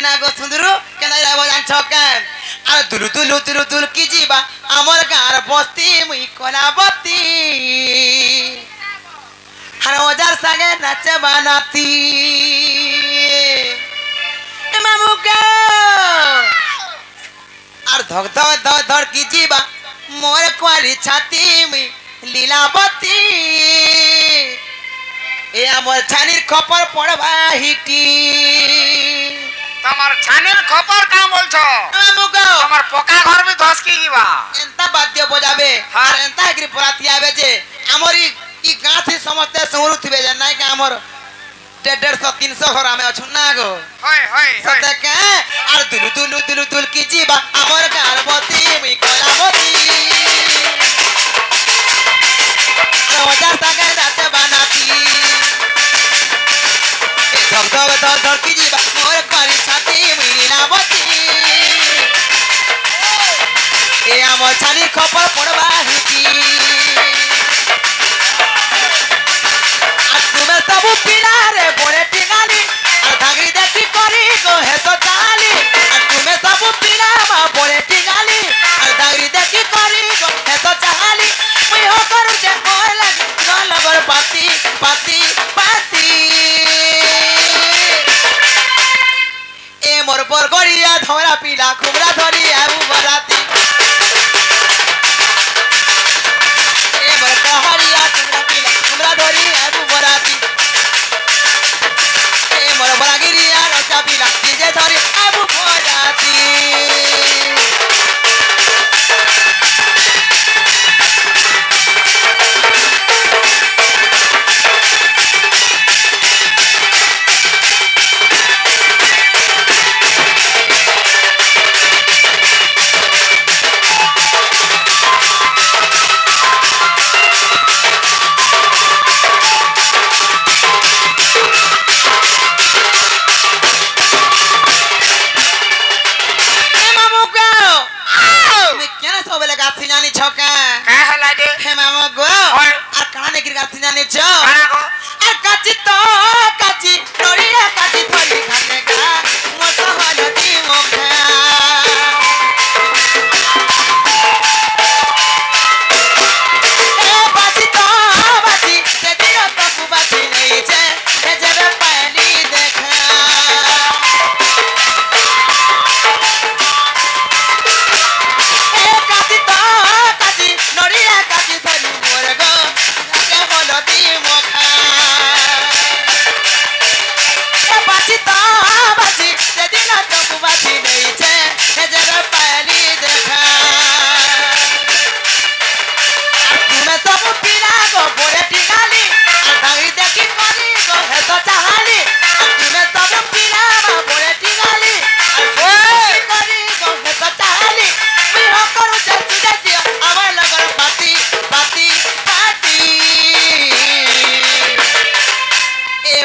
ना गो सुंदरू केना रहबो जान छके आ दुलु दुलु दुलु दुलु की जीवा हमर गार बस्ती मुई कोनाबती हर ओजार संगे नाचे बनाती ए मामू के और धक धक धक धक की जीवा मोर क्वारी छाती मुई लीलावती ए हमर छानीर खपर पड़बा हिटी तमर छानीर खपर का बोलछो मुगो तमर पका घर भी धस की जीवा एंता बाद्य बजाबे और एंता एकरी पराती आबे जे हमरी ई गाथी समझते सुरु थिबे जे नै का हमर 150-300 घर में अछु ना गो होय होय सते के और दुलु दुलु दुलु दुल की जीवा हमर गारबती मुई कोलाबती रोजा संगे नाचे बनाती धक धक धक धक की जीवा मोर करी छाती मुई लीलावती ए हमर छानी खपर पड़बा हिटी आ तुम्हें सब पिला रे बोले टिंगाली आ धागरी देखी करी गो है तो चाली आ तुम्हें सब पिला मा बोले टिंगाली आ धागरी देखी करी गो है तो चाली मुई हो करू जे मोर लगी गलबर पाती पाती पाती ए मोर बरगड़िया धोरा पीला खुबरा धरी आबू बराती ए मोर कहरिया खुबरा पीला खुबरा धरी आबू बराती ए मोर बरागिरिया रचा पीला डीजे धरी आबू बराती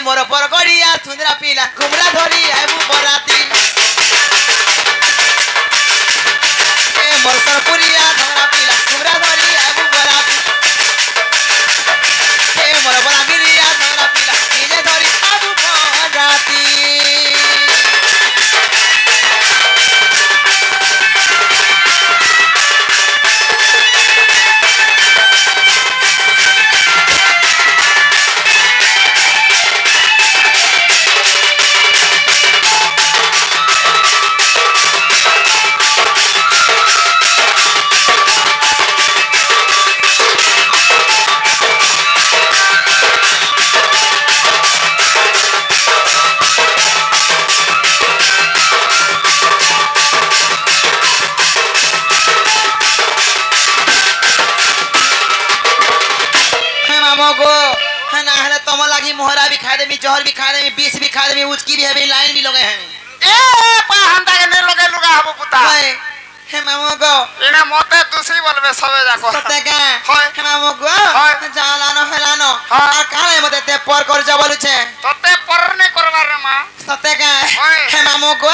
मोर बरगड़िया सुंदरा पीला कुमरा धरी आबू बराती ए मोर सरपुरिया धरा पीला कुमरा धरी आबू बराती ए मोर बरागिरिया धरा पीला डीजे धरी आबू बराती मोहरा भी खा देमी जहर भी खा देमी बीस भी खा देमी उचकी भी है लाइन भी लगे हैं ए पा हम ताके ने लगे लुगा हबो पुता हे मामो गो एना मोते दूसरी बोलबे सबे जाको सते का होय हे मामो गो जालानो हेलानो आ काले मते ते पर कर जबलु छे तते पर ने करबार रे मां सते का हे मामो गो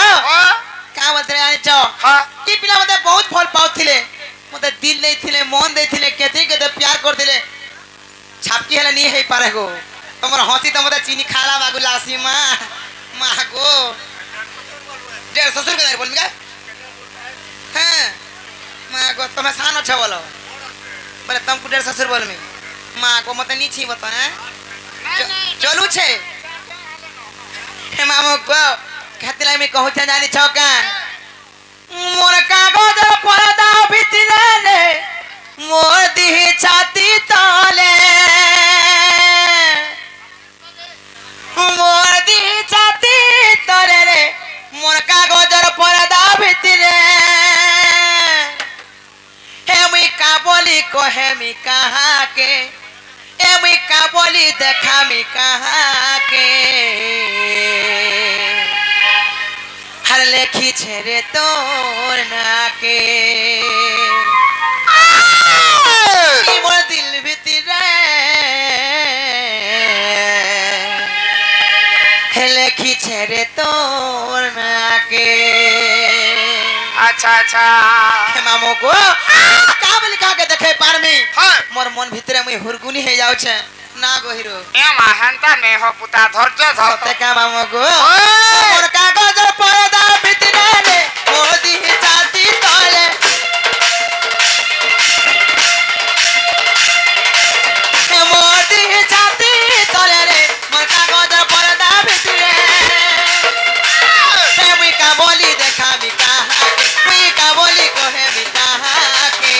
का बोलते आनी छ ई पिला मते बहुत फल पाउथिले मते दिल नै थिले मन दे थिले केते केते प्यार कर दिले छापकी हेला नी हे पारे गो तमर हसी त मते चीनी खाला बागु लासी मा गो ससुर के दारी बोल मिका हां मां को तुम्हें सान अच्छा बोलो बोले तुम कुडर ससुर बोल में मां को मत नी छी बता हैं चलू छे हे मामो को खातिला में कहू छ जानी छका मोर कागज परदा भितरे रे मोर दिही छाती तले मोर दिही छाती तले रे मोर कागजर परदा भितरे हे मुई का बोली कहे मी कहाँ के ए मुई का बोली देखा मी कहाँ के हर लेखी छेरे तोर नाके मोर दिल भितरे हे लेखी छेरे तोर नाके अच्छा अच्छा हे मामो को का बोली का के देखे पार में हां मोर मन भितरे मुई हुरगुनी हे जाउ छे ना गोहिरो ए महानता ने हो पुता धैर्य धर सते का मामो को मोर कागज परदा भितरे रे मोर दिही छाती तले हे मोर दिही छाती तले रे मोर कागज परदा भितरे हे मुई का बोली देखा मी कहाँ के मुई का बोली कहे मी कहाँ के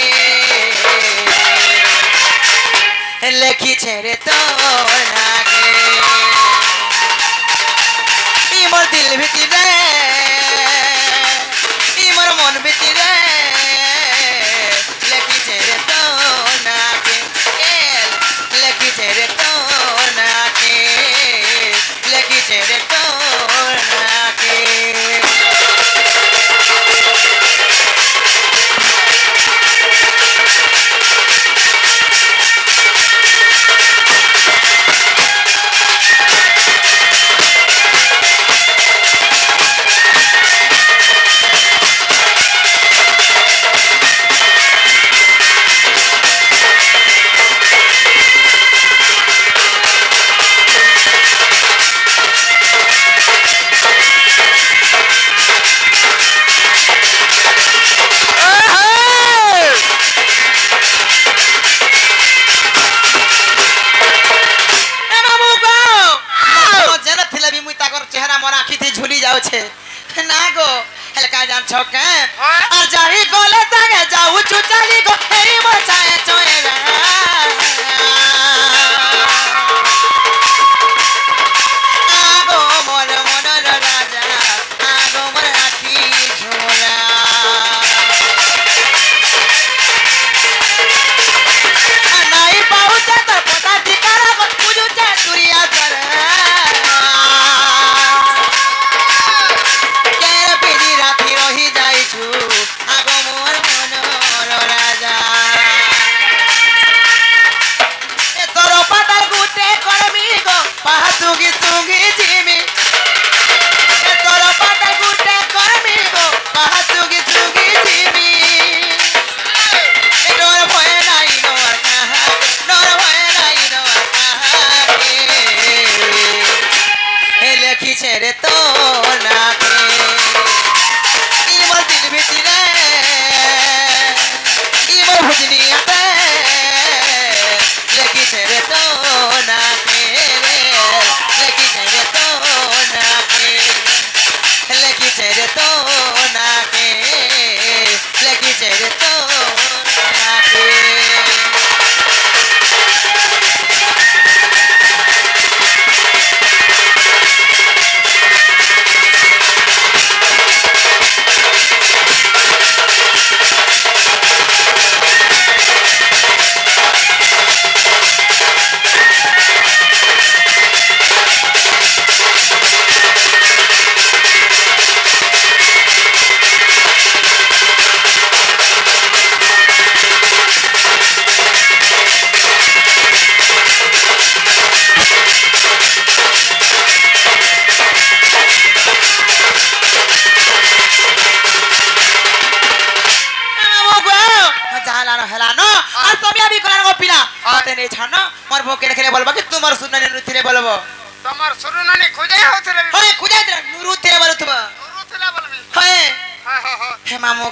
लेखी छेरे तोर नाके ई मोर दिल भितरे ई मोर मन भितरे लेखी छेरे तोर नाके लेखी छेरे तोर नाके लेखी छेरे तोर नाके झुली जाओ छे ना गो हल्का जान छके और जाई गोले तागे जाऊ चुचाली गो हेरी बचाए चोएगा आगो मोर मोर राजा आगो मोर आखी झोला नहीं पाउते तो पता ठिकाना को पूजू चे दुरिया करे सुगी सुगी जीमी तोरा पाता गुटे करमी गो पहा सुगी सुगी जीमी डोर भय नाही नोर कहा डोर भय नाही नोर कहा हे लेखी छेरे तो नाके ई मोर दिल भितरे ई मोर भुजनियाते लेखी छेरे तो नाके लेखी छेरे तो नाके लेखी छेरे तो नाके लेखी छेरे तो नाके नहीं छानो मोर भोके खेले बोलबा कि तुमर सुनने नुथिरे बोलबो तमर सुरनानी खुजे होतले होय खुजे नुरुथिरे बोलतबा नुरुथिला बोलबी होय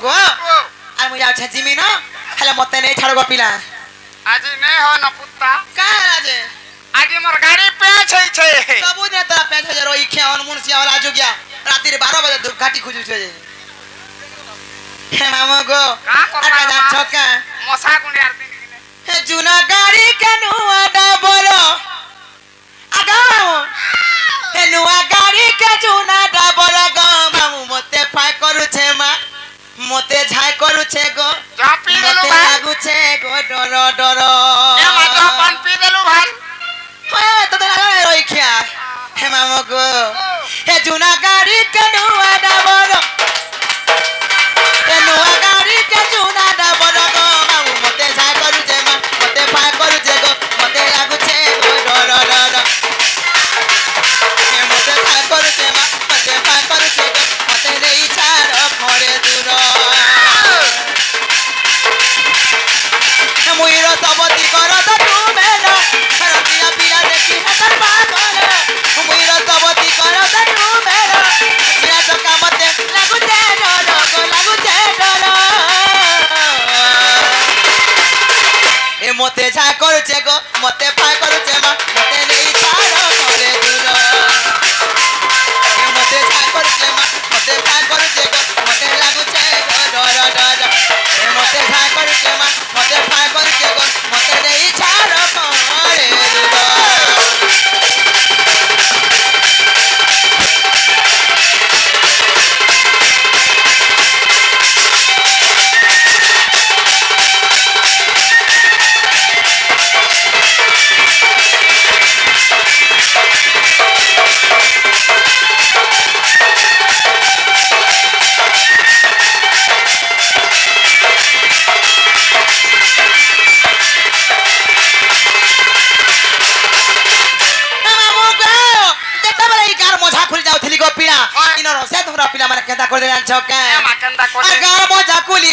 गो आ मुझे अच्छा जिमी न हेले मते नहीं छाड़ गो पिला আজি নে হ ন পুতা का राजे আজি মোর গাড়ি পেছ হইছে सब ने तोरा पैसा जरो इखे अनमुन सिया वाला जो गया रात रे 12 बजे दुर्घाटी खुजु छे हे मामा गो का करबा आका जा छका মশা গুনি আর দিন কিনে हे जुना गाड़ी के नुआ डबल आगा हे नुआ गाड़ी के जुना डबल गो मामू मते फाय करू छे मा मते झाय करू छे गो যা পি দেলু मते ভাই लागू छे गो डर डर এ মা তো পান পি দেলু ভাই ओए तो लगा रोई खिया हे मामा गो हे जुना गाड़ी के नुआ डबल हे नुआ गाड़ी के जुना डबल गो मामू मते झाय करू छे मा मते फाय करू छे गो मते लागू छे गो डर डर हे मते झाय करू छे मा मते फाय करू छे गो मते नहीं छाड़ घरे दूर मुइरो सबती करो तो तुमे न रतिया पिला देखी हतर पागल मुइरो सबती करो तो तुमे न चिया चका मते लागू छे डर गो लागू छे डर ए मते छा करू छे गो मते फाय करू छे मा मते नहीं छाड़ करे दूर ए मते छा करू छे मा मते फाय करू छे गो मते लागू छे गो डर डर ए मते छा करू छे मा मते फाय करू छे गो मते नहीं छाड़ करे दूर पिला माने केदा कर दे जान छके এ মা কেন্দা করে गार मजा कुली